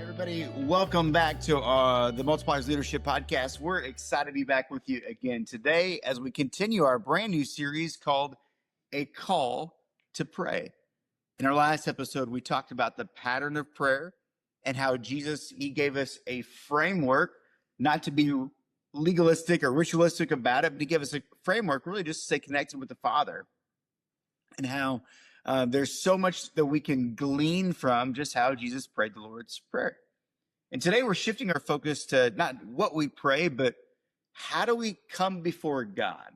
Everybody, welcome back to the Multipliers Leadership Podcast. We're excited to be back with you again today as we continue our brand new series called A Call to Pray. In our last episode, we talked about the pattern of prayer and how Jesus, he gave us a framework, not to be legalistic or ritualistic about it, but he gave us a framework really just to stay connected with the Father, and how there's so much that we can glean from just how Jesus prayed the Lord's Prayer. And today we're shifting our focus to not what we pray, but how do we come before God?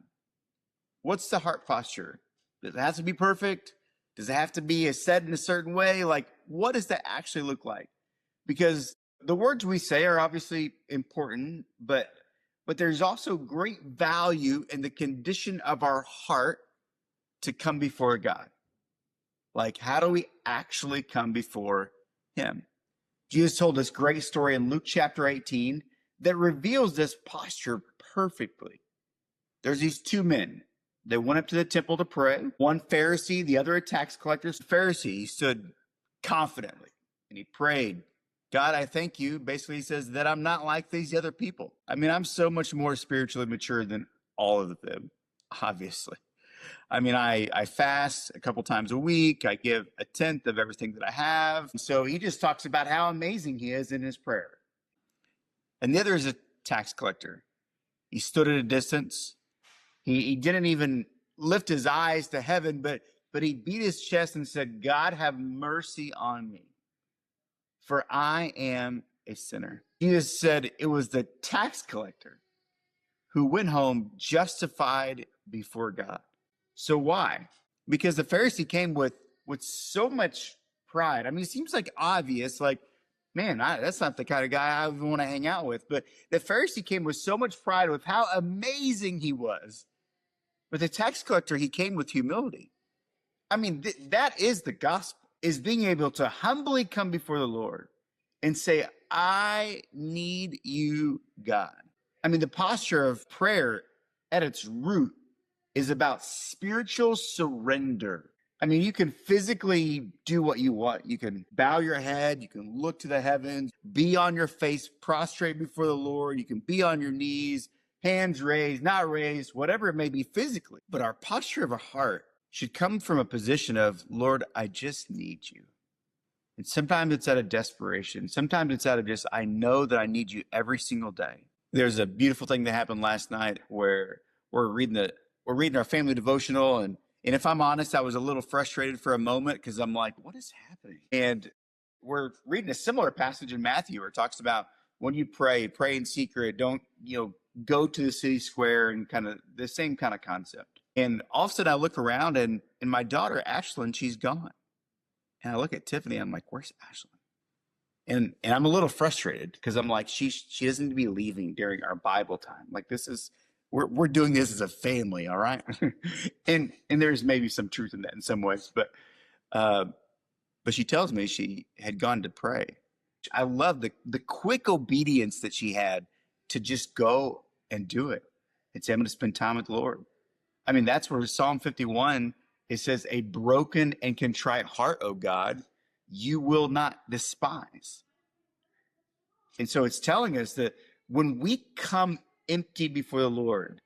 What's the heart posture? Does it have to be perfect? Does it have to be said in a certain way? Like, what does that actually look like? Because the words we say are obviously important, but there's also great value in the condition of our heart to come before God. Like, how do we actually come before him? Jesus told this great story in Luke chapter 18 that reveals this posture perfectly. There's these two men. They went up to the temple to pray. One Pharisee, the other a tax collector. Pharisee, he stood confidently and he prayed, God, I thank you. Basically, he says that I'm not like these other people. I mean, I'm so much more spiritually mature than all of them, obviously. I mean, I fast a couple times a week. I give a tenth of everything that I have. So he just talks about how amazing he is in his prayer. And the other is a tax collector. He stood at a distance. He didn't even lift his eyes to heaven, but he beat his chest and said, God, have mercy on me, for I am a sinner. Jesus said it was the tax collector who went home justified before God. So why? Because the Pharisee came with so much pride. I mean, it seems like obvious, like, man, that's not the kind of guy I want to hang out with. But the Pharisee came with so much pride with how amazing he was. But the tax collector, he came with humility. I mean, that is the gospel, is being able to humbly come before the Lord and say, I need you, God. I mean, the posture of prayer at its root is about spiritual surrender. I mean, you can physically do what you want. You can bow your head. You can look to the heavens, be on your face, prostrate before the Lord. You can be on your knees, hands raised, not raised, whatever it may be physically. But our posture of our heart should come from a position of, Lord, I just need you. And sometimes it's out of desperation. Sometimes it's out of just, I know that I need you every single day. There's a beautiful thing that happened last night where we're reading our family devotional. And if I'm honest, I was a little frustrated for a moment because I'm like, what is happening? And we're reading a similar passage in Matthew where it talks about when you pray in secret, don't, go to the city square, and kind of the same kind of concept. And all of a sudden I look around and my daughter, Ashlyn, she's gone. And I look at Tiffany, I'm like, where's Ashlyn? And I'm a little frustrated because I'm like, she doesn't need to be leaving during our Bible time. Like, we're doing this as a family, all right? and there's maybe some truth in that in some ways, but she tells me she had gone to pray. I love the quick obedience that she had to just go and do it and say, I'm going to spend time with the Lord. I mean, that's where Psalm 51, it says, a broken and contrite heart, O God, you will not despise. And so it's telling us that when we come empty before the Lord,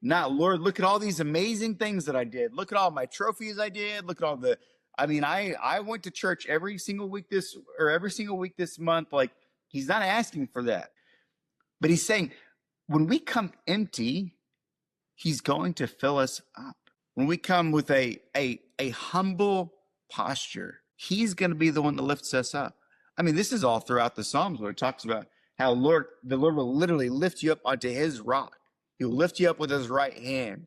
not, Lord, look at all these amazing things that I did. Look at all my trophies I did. Look at all I went to church every single week this month. Like, he's not asking for that. But he's saying, when we come empty, he's going to fill us up. When we come with a humble posture, he's going to be the one that lifts us up. I mean, this is all throughout the Psalms where it talks about how the Lord will literally lift you up onto his rock. He'll lift you up with his right hand.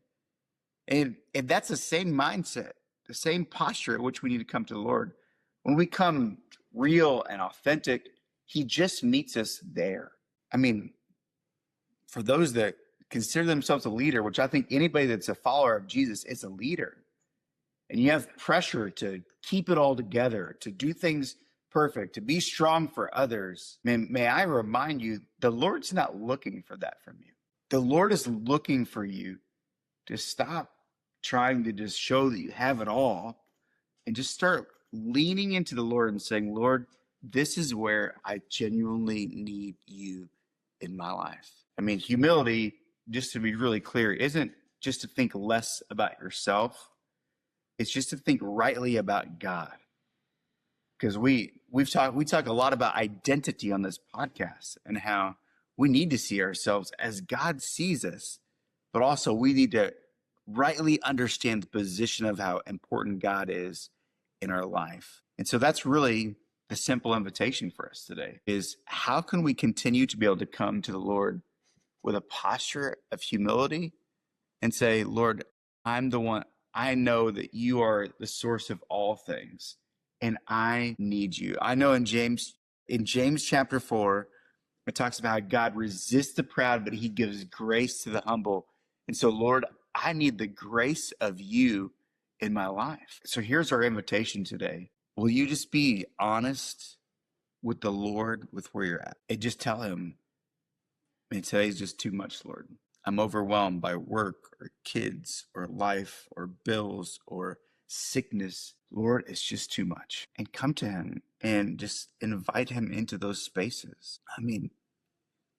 And that's the same mindset, the same posture at which we need to come to the Lord. When we come real and authentic, he just meets us there. I mean, for those that consider themselves a leader, which I think anybody that's a follower of Jesus is a leader, and you have pressure to keep it all together, to do things perfect, to be strong for others, may I remind you, the Lord's not looking for that from you. The Lord is looking for you to stop trying to just show that you have it all and just start leaning into the Lord and saying, Lord, this is where I genuinely need you in my life. I mean, humility, just to be really clear, isn't just to think less about yourself. It's just to think rightly about God. Because we talk a lot about identity on this podcast and how we need to see ourselves as God sees us, but also we need to rightly understand the position of how important God is in our life. And so that's really the simple invitation for us today is how can we continue to be able to come to the Lord with a posture of humility and say, Lord, I'm the one, I know that you are the source of all things and I need you. I know in James chapter 4, it talks about how God resists the proud, but he gives grace to the humble. And so, Lord, I need the grace of you in my life. So here's our invitation today. Will you just be honest with the Lord with where you're at? And just tell him, man, today's just too much, Lord. I'm overwhelmed by work or kids or life or bills or sickness. Lord, it's just too much. And come to him and just invite him into those spaces. I mean,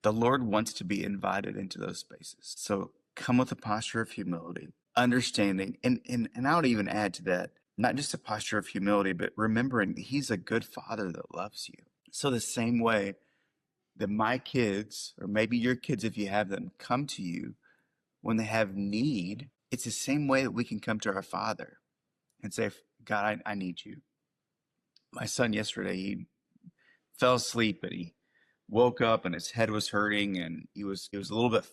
the Lord wants to be invited into those spaces. So come with a posture of humility, understanding, and I would even add to that, not just a posture of humility, but remembering that he's a good father that loves you. So the same way that my kids, or maybe your kids if you have them, come to you when they have need, it's the same way that we can come to our Father and say, God, I need you. My son yesterday, he fell asleep and he woke up and his head was hurting and he was a little bit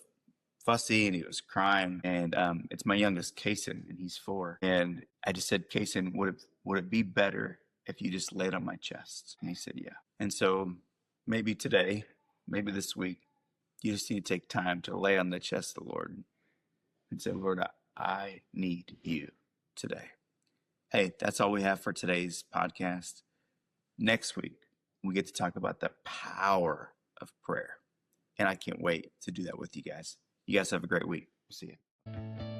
fussy and he was crying. And it's my youngest, Kason, and he's 4. And I just said, Kason, would it be better if you just laid on my chest? And he said, yeah. And so maybe today, maybe this week, you just need to take time to lay on the chest of the Lord and say, Lord, I need you today. Hey, that's all we have for today's podcast. Next week, we get to talk about the power of prayer. And I can't wait to do that with you guys. You guys have a great week. See you.